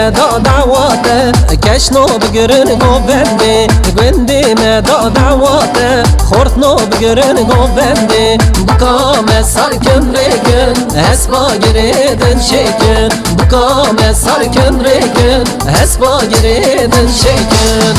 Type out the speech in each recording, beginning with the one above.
دا دعواته کشنو بگرن گو بنده گوندی ما دا دعواته خورتنو بگرن گو بنده بکام سرکن ریکن اسبا گریدن شیکن بکام سرکن ریکن اسبا گریدن شیکن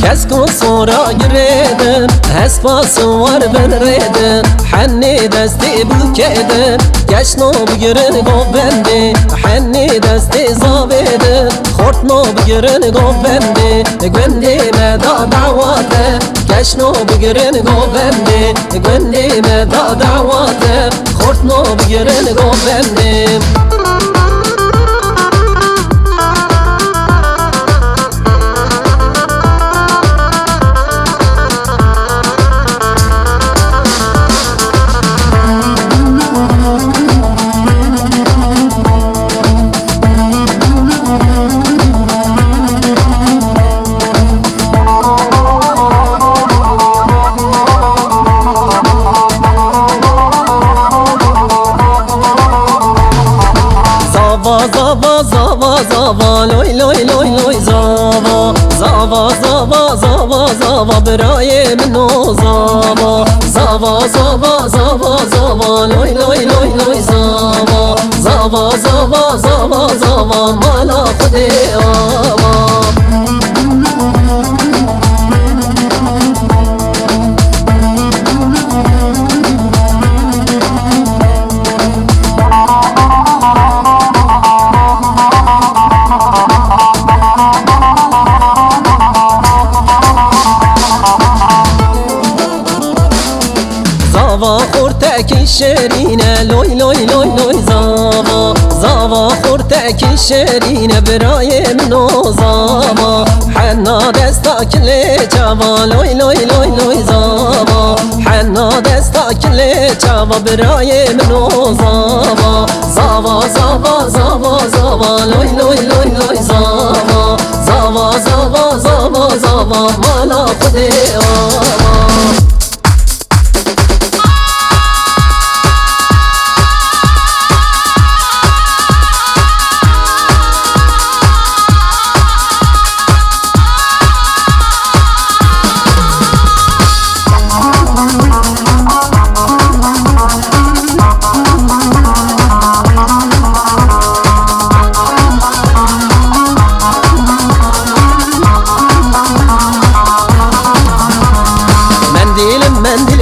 كسكو صورة جريدن هسبا صور بنريدن حني دستي بكيدن كشنو بجرن قو بندي حني دستي زابيدن خورتنو بجرن قو بندي قوندي ما دا دعواته كشنو بجرن قو بندي قوندي ما دا دعواته خورتنو بجرن قو بندي زاوا زاوا زاوا لوی لوی لوی لوی زاوا زاوا زاوا زاوا زاوا برای منو زاوا زاوا زاوا زاوا زاوا لوی لوی لوی لوی زاوا زاوا زاوا زاوا زاوا مالا خودی آوا زاوا خورتك شرينة لوي لوي لوي لوي زاوا زاوا خورتك شرينة براي منو زاوا حنا دستك لجوا لوي لوي لوي لوي زاوا حنا دستك لجوا براي منو زاوا زاوا زاوا زاوا زاوا لوي لوي لوي لوي زاوا زاوا زاوا زاوا زاوا مالا خودي آوا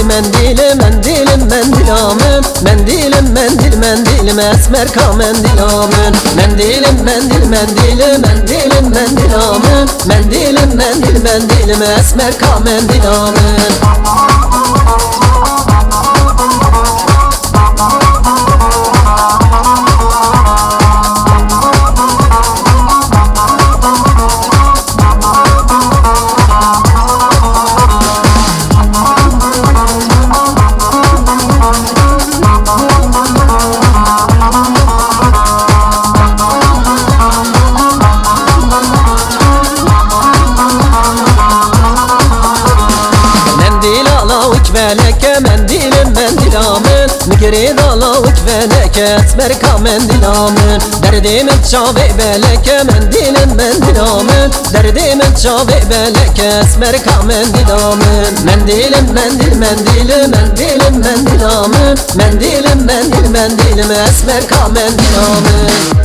منديل منديل منديل آمن منديل منديل منديل مسمر كمنديل آمن منديل منديل منديل منديل منديل آمن منديل منديل منديل مسمر كمنديل آمن بالك منديل منديل آمن مقريد الله وكفانك اسمرك منديل آمن دردي من شابق بالك منديل منديل آمن دردي من شابق بالك اسمرك منديل آمن منديل منديل منديل منديل منديل آمن منديل منديل منديل اسمرك منديل آمن